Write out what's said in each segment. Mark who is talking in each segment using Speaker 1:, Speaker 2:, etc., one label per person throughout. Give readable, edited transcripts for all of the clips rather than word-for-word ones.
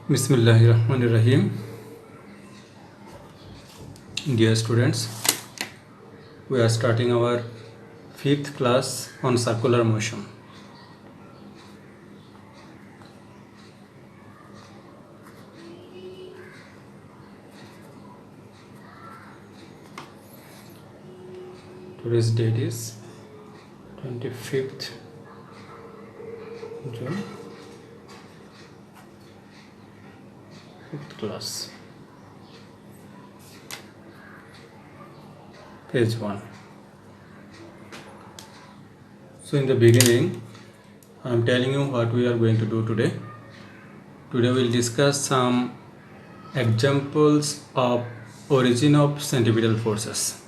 Speaker 1: Bismillahirrahmanirrahim. Dear students, we are starting our fifth class on circular motion. Today's date is 25th June. Fifth class. Page 1. So in the beginning, I am telling you what we are going to do today. Today we will discuss some examples of origin of centripetal forces.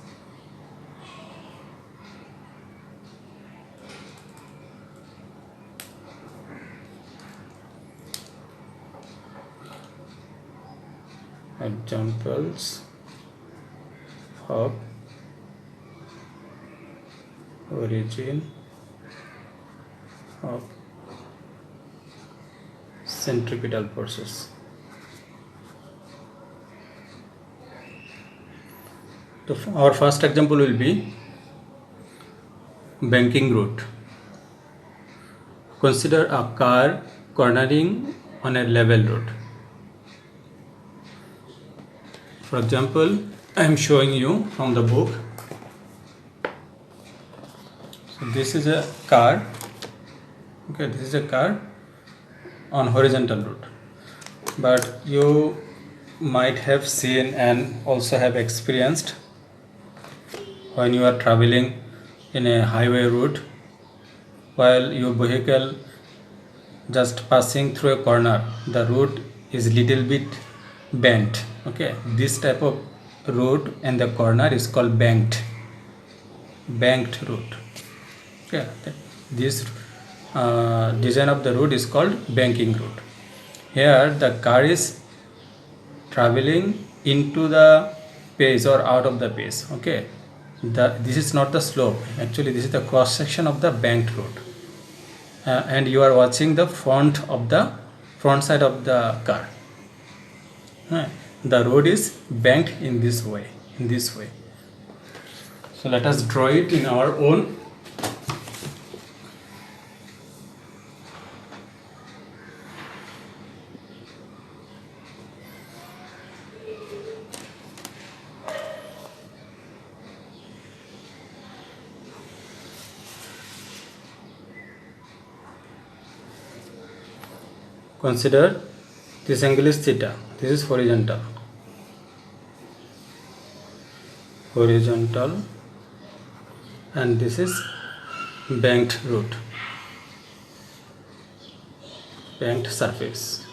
Speaker 1: Examples of origin of centripetal forces. So our first example will be banking route. Consider a car cornering on a level road. For example, I am showing you from the book. So this is a car. Okay, this is a car on horizontal route. But you might have seen and also have experienced when you are traveling in a highway route while your vehicle just passing through a corner, the road is little bit bent. Okay, this type of road and the corner is called banked route. Okay, this design of the road is called banking route. Here the car is traveling into the pace or out of the pace. Okay, this is not the slope, actually this is the cross section of the banked road, and you are watching the front side of the car. The road is banked in this way. So let us draw it in our own. Consider this angle is theta. This is horizontal, and this is banked route, banked surface,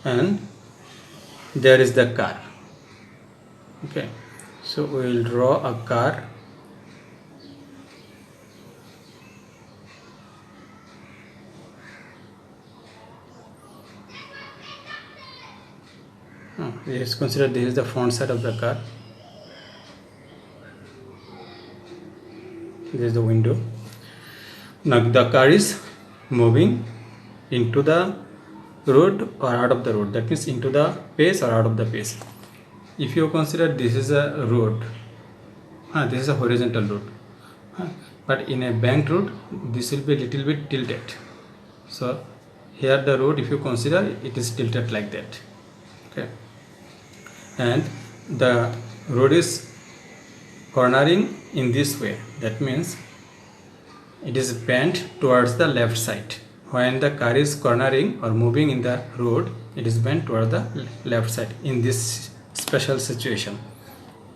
Speaker 1: and there is the car. Okay, so we will draw a car. Let's consider this is the front side of the car. This is the window. Now the car is moving into the road or out of the road. That means into the pace or out of the pace. If you consider this is a road, this is a horizontal road, but in a banked road this will be a little bit tilted. So here the road, if you consider, it is tilted like that. Okay, and the road is cornering in this way. That means it is bent towards the left side. When the car is cornering or moving in the road, it is bent toward the left side. In this special situation,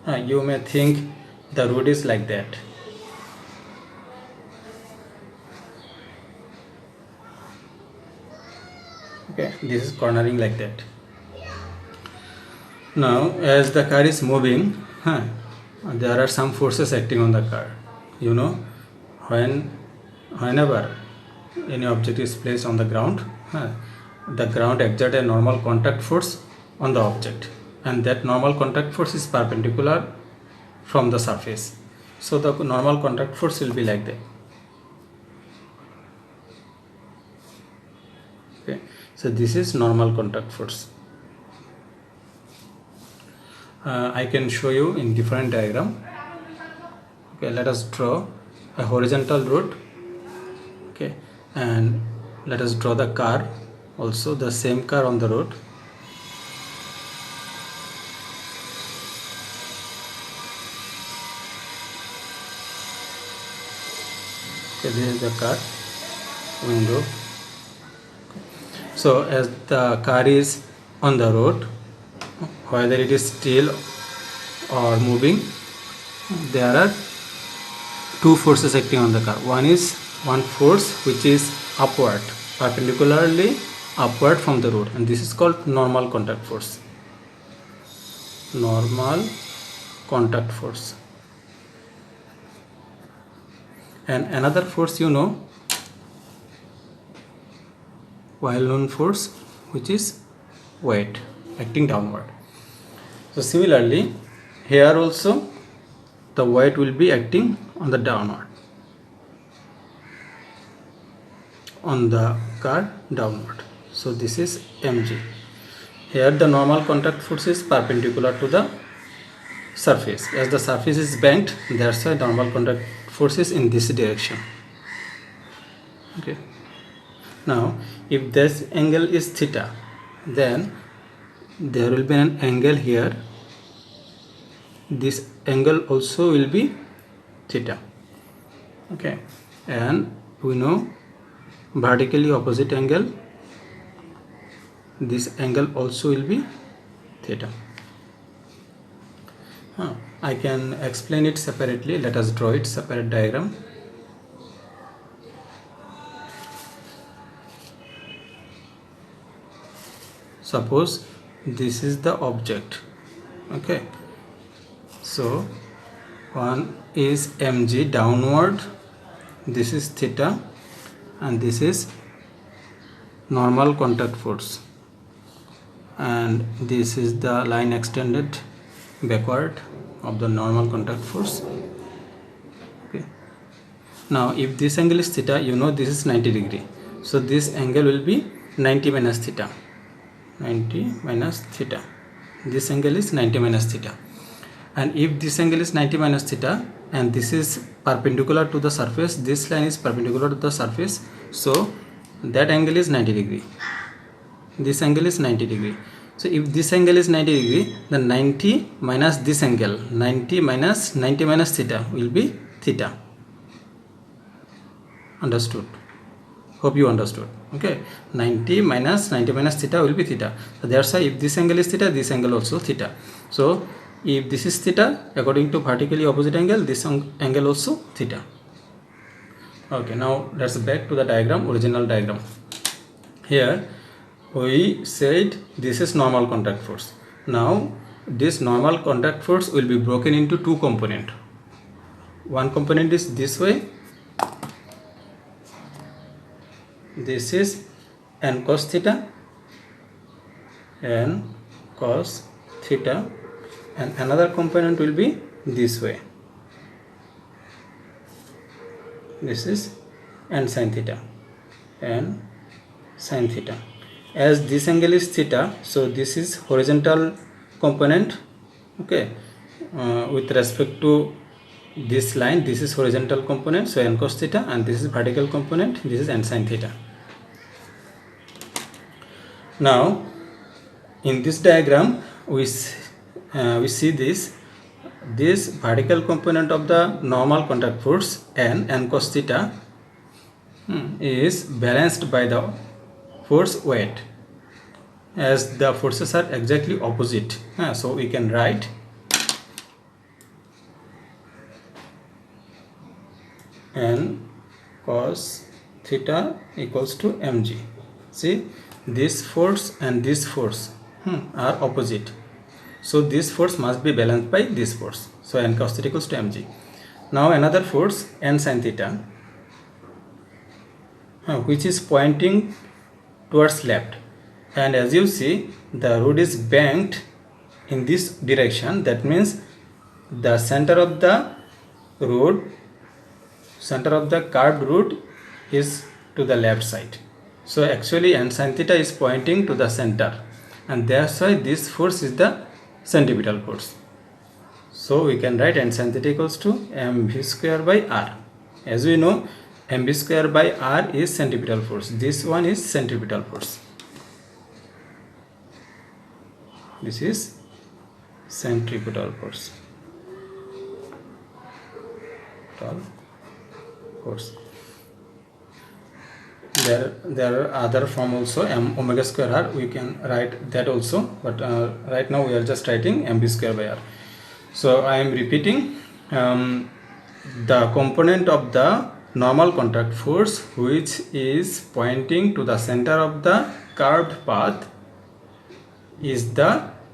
Speaker 1: you may think the road is like that. Okay, this is cornering like that. Now as the car is moving, there are some forces acting on the car. You know, whenever any object is placed on the ground, the ground exerts a normal contact force on the object, and that normal contact force is perpendicular from the surface. So the normal contact force will be like that. Okay, so this is normal contact force. I can show you in different diagram. Okay, let us draw a horizontal road. Okay, and let us draw the car, also the same car on the road. Okay, this is the car window. So as the car is on the road, whether it is still or moving, there are two forces acting on the car. One is one force which is upward, perpendicularly upward from the road, and this is called normal contact force. Normal contact force. And another force, well known force, which is weight acting downward. So similarly, here also the weight will be acting on the downward, on the car downward. So this is mg. Here the normal contact force is perpendicular to the surface. As the surface is bent, that's why normal contact force is in this direction. Okay, now if this angle is theta, then there will be an angle here. This angle also will be theta. Okay, and we know vertically opposite angle, this angle also will be theta. I can explain it separately. Let us draw it separate diagram. Suppose this is the object. Okay, so one is mg downward, this is theta, and this is normal contact force, and this is the line extended backward of the normal contact force. Okay, now if this angle is theta, this is 90 degree, so this angle will be 90 minus theta. 90 minus theta, this angle is 90 minus theta. And if this angle is 90 minus theta and this is perpendicular to the surface, this line is perpendicular to the surface, so that angle is 90 degree. This angle is 90 degree. So if this angle is 90 degree, then 90 minus this angle, 90 minus 90 minus theta will be theta. Understood? Hope you understood. Okay, 90 minus theta will be theta. So that's why if this angle is theta, this angle also theta. So if this is theta, according to vertically opposite angle, this angle also theta. Okay, now let's back to the diagram, original diagram. Here we said this is normal contact force. Now this normal contact force will be broken into two components. One component is this way. This is n cos theta, and another component will be this way. This is n sin theta, n sin theta. As this angle is theta, so this is horizontal component. Okay, with respect to this line, this is horizontal component, so n cos theta, and this is vertical component, this is n sin theta. Now in this diagram we see this vertical component of the normal contact force n cos theta is balanced by the force weight, as the forces are exactly opposite. So we can write n cos theta equals to mg. See, this force and this force are opposite, so this force must be balanced by this force, so n cos theta equals to mg. Now another force, n sin theta, which is pointing towards left, and as you see the road is banked in this direction. That means the center of the curved road is to the left side. So actually n sin theta is pointing to the center, and that's why this force is the centripetal force. So we can write n sin theta equals to mv square by r. As we know, mv square by r is centripetal force. This one is centripetal force. This is centripetal force. Force. There are other form also, m omega square r. We can write that also, but right now we are just writing mv square by r. So I am repeating, the component of the normal contact force which is pointing to the center of the curved path is the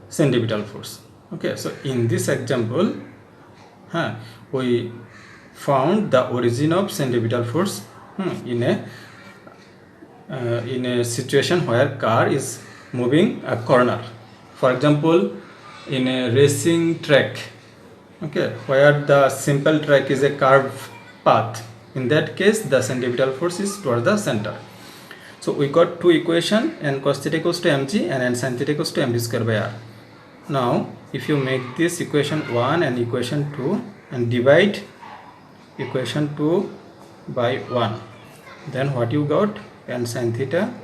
Speaker 1: centripetal force. Okay, so in this example, we found the origin of centripetal force in a situation where car is moving a corner. For example, in a racing track, okay, where the simple track is a curved path, in that case the centripetal force is towards the center. So we got two equations, n cos theta equals to mg and n sin theta equals to mv square by r. Now if you make this equation 1 and equation 2 and divide equation 2 by 1, then what you got? N sin theta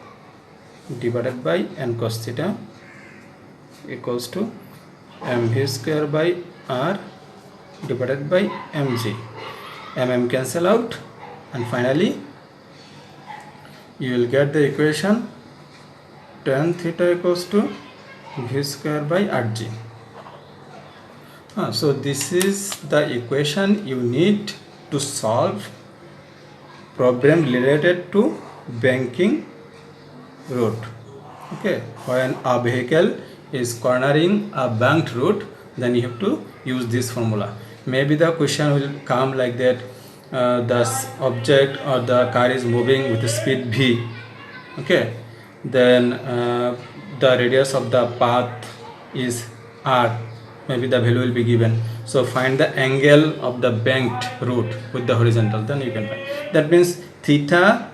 Speaker 1: divided by n cos theta equals to mv square by r divided by mg. Cancel out, and finally you will get the equation tan theta equals to v square by rg. So this is the equation you need to solve problem related to banking road. Okay, when a vehicle is cornering a banked road, then you have to use this formula. Maybe the question will come like that, the object or the car is moving with speed v. Okay, then the radius of the path is r. Maybe the value will be given. So find the angle of the banked route with the horizontal, then you can find. That means theta,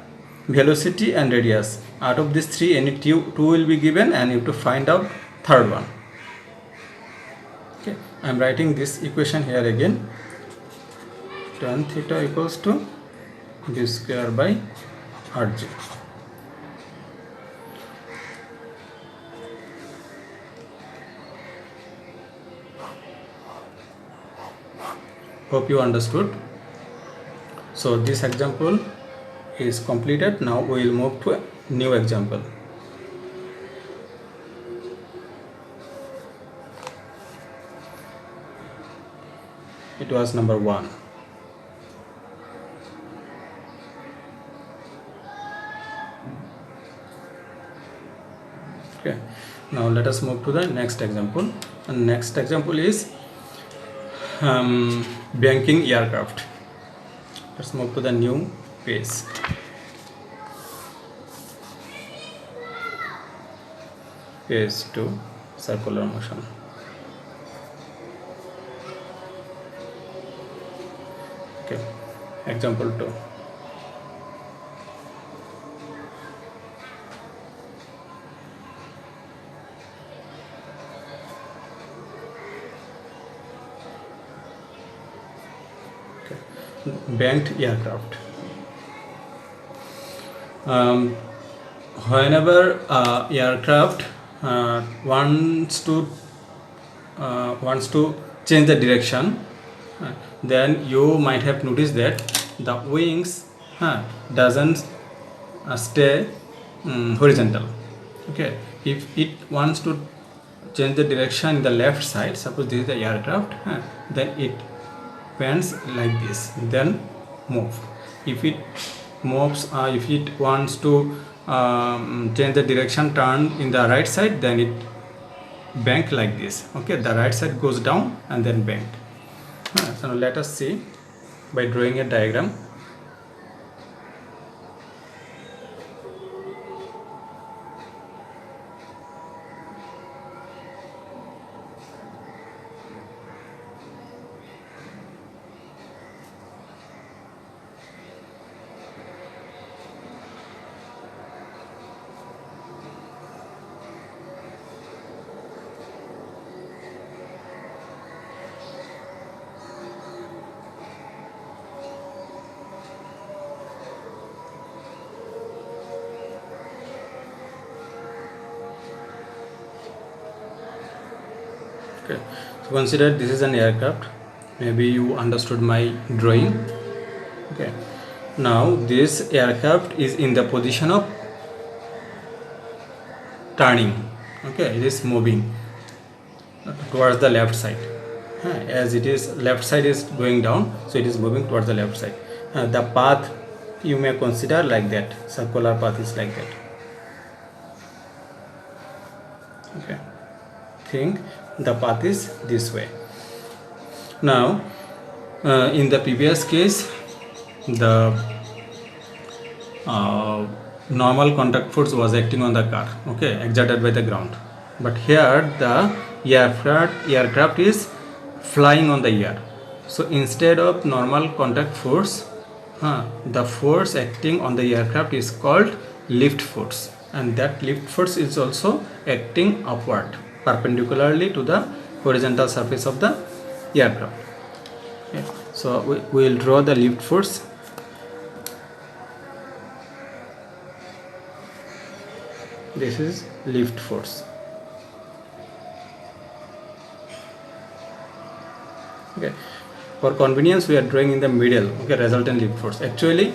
Speaker 1: velocity and radius. Out of these three, any two will be given, and you have to find out third one. Okay, I am writing this equation here again. Tan theta equals to v square by rg. Hope you understood. So this example is completed. Now we will move to a new example. It was number 1. Okay, now let us move to the next example. And next example is banking aircraft. Let's move to the new page. Page 2, circular motion. Okay, example 2. Banked aircraft. Whenever aircraft wants to change the direction, then you might have noticed that the wings doesn't stay horizontal. Okay, if it wants to change the direction in the left side, suppose this is the aircraft, then it bends like this, then move. If it moves, if it wants to change the direction, turn in the right side, then it bank like this. Okay, the right side goes down and then bank. So now let us see by drawing a diagram. Okay, so consider this is an aircraft. Maybe you understood my drawing. Okay, now this aircraft is in the position of turning. Okay, it is moving towards the left side. As it is left side is going down, so it is moving towards the left side. The path you may consider like that, circular path is like that. Okay, think the path is this way. Now in the previous case, the normal contact force was acting on the car, okay, exerted by the ground. But here the aircraft is flying on the air. So instead of normal contact force, the force acting on the aircraft is called lift force, and that lift force is also acting upward perpendicularly to the horizontal surface of the aircraft. Okay. So we will draw the lift force. This is lift force. Okay, for convenience we are drawing in the middle. Okay, resultant lift force. Actually,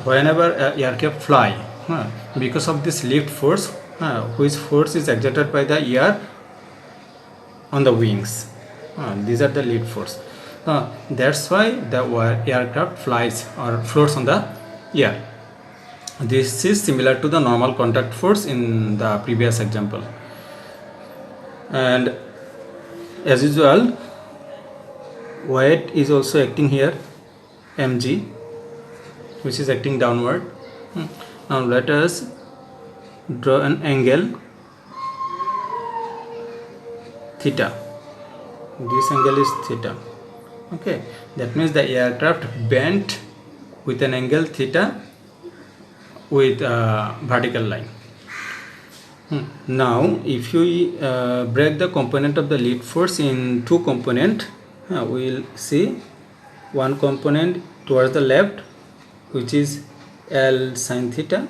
Speaker 1: whenever aircraft fly, because of this lift force, which force is exerted by the air on the wings, these are the lift force. That's why the aircraft flies or floats on the air. This is similar to the normal contact force in the previous example. And as usual, weight is also acting here, mg, which is acting downward. Now let us draw an angle theta. This angle is theta. Okay, that means the aircraft bent with an angle theta with a vertical line. Now if you break the component of the lift force in two components, we will see one component towards the left, which is L sin theta,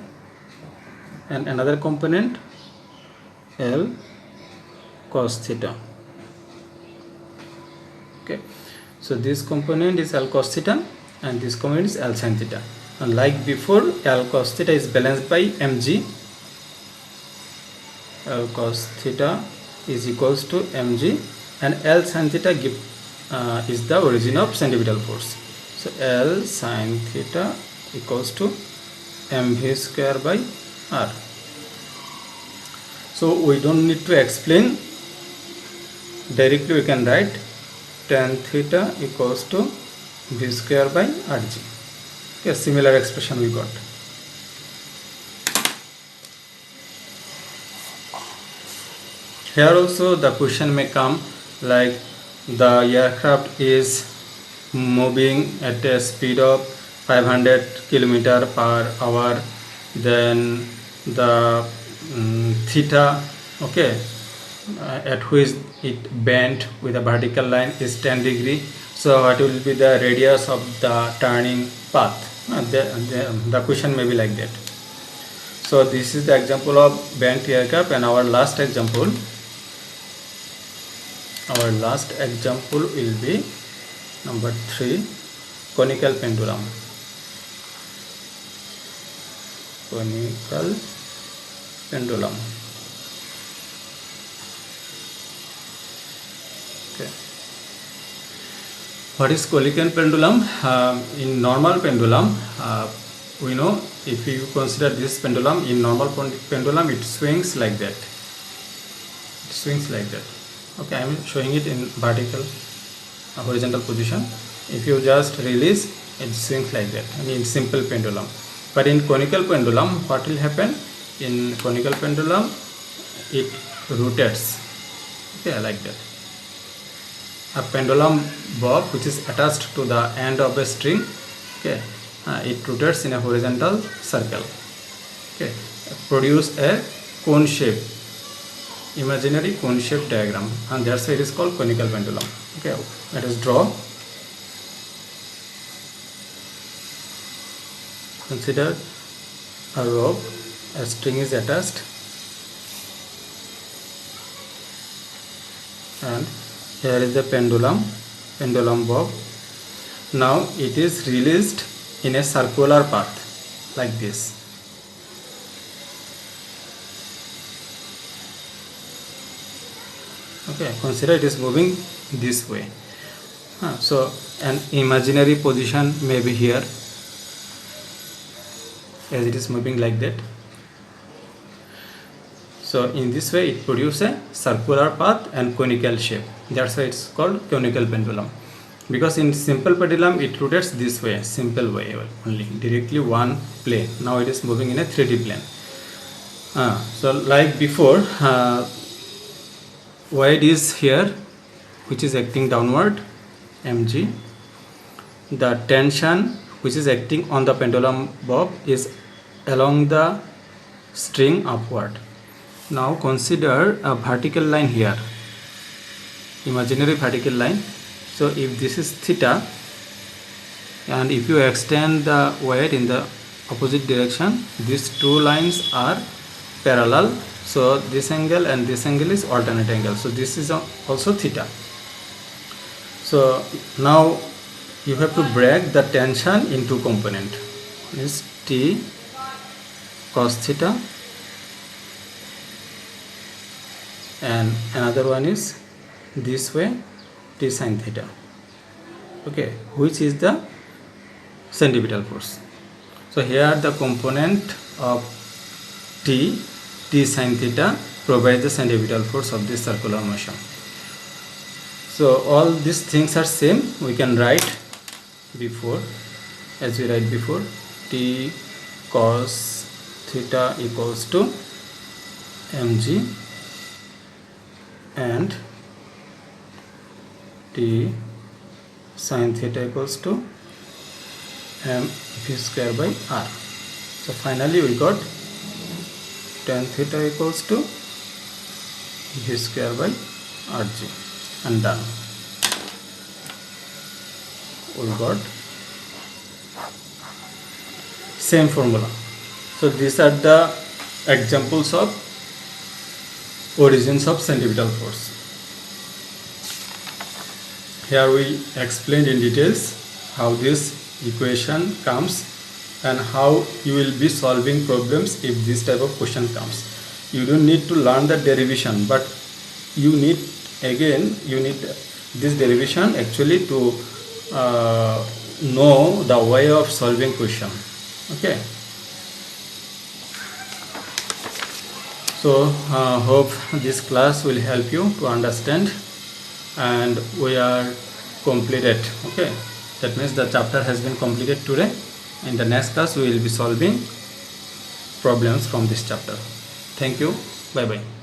Speaker 1: and another component L cos theta. Okay, so this component is L cos theta and this component is L sin theta. And like before, L cos theta is balanced by mg. L cos theta is equals to mg, and L sin theta is the origin of centripetal force. So L sin theta equals to mv square by r. So we don't need to explain, directly we can write tan theta equals to v square by rg. Okay, similar expression we got. Here also the question may come like the aircraft is moving at a speed of 500 km per hour, then the theta, okay, at which it bent with a vertical line is 10 degree. So what will be the radius of the turning path? The question may be like that. So this is the example of bent aircraft, and our last example will be number 3, conical pendulum. Conical pendulum. Okay. What is conical pendulum? In normal pendulum, we know, if you consider this pendulum, in normal pendulum it swings like that. It swings like that. Okay, I am showing it in vertical, horizontal position. If you just release, it swings like that, and in simple pendulum. But in conical pendulum, what will happen? In conical pendulum, it rotates. Okay, like that. A pendulum bob which is attached to the end of a string, okay, it rotates in a horizontal circle. Okay, produce a cone shape, imaginary cone shape diagram, and that's why it is called conical pendulum. Okay, let us draw. Consider a rope, a string is attached, and Here is the pendulum bob. Now it is released in a circular path like this. Okay, consider it is moving this way. So an imaginary position may be here as it is moving like that. So in this way it produces a circular path and conical shape. That's why it's called conical pendulum. Because in simple pendulum it rotates this way, simple way only, directly one plane. Now it is moving in a 3D plane. So like before, weight is here, which is acting downward, mg. The tension which is acting on the pendulum bob is along the string upward. Now consider a vertical line here, imaginary vertical line. So if this is theta, and if you extend the weight in the opposite direction, these two lines are parallel. So this angle and this angle is alternate angle. So this is also theta. So now you have to break the tension into component. This T cos theta, and another one is this way, T sin theta. Okay, which is the centripetal force. So here the component of T sin theta provides the centripetal force of this circular motion. So all these things are same. We can write before, as we write before, T cos theta equals to mg and T sin theta equals to m v square by r. So finally we got tan theta equals to v square by rg, and done. We got same formula. So these are the examples of origins of centripetal force. Here we explained in details how this equation comes and how you will be solving problems if this type of question comes. You don't need to learn the derivation, but you need this derivation actually to know the way of solving question. Okay. So hope this class will help you to understand, and we are completed. Okay, that means the chapter has been completed today. In the next class we will be solving problems from this chapter. Thank you. Bye bye.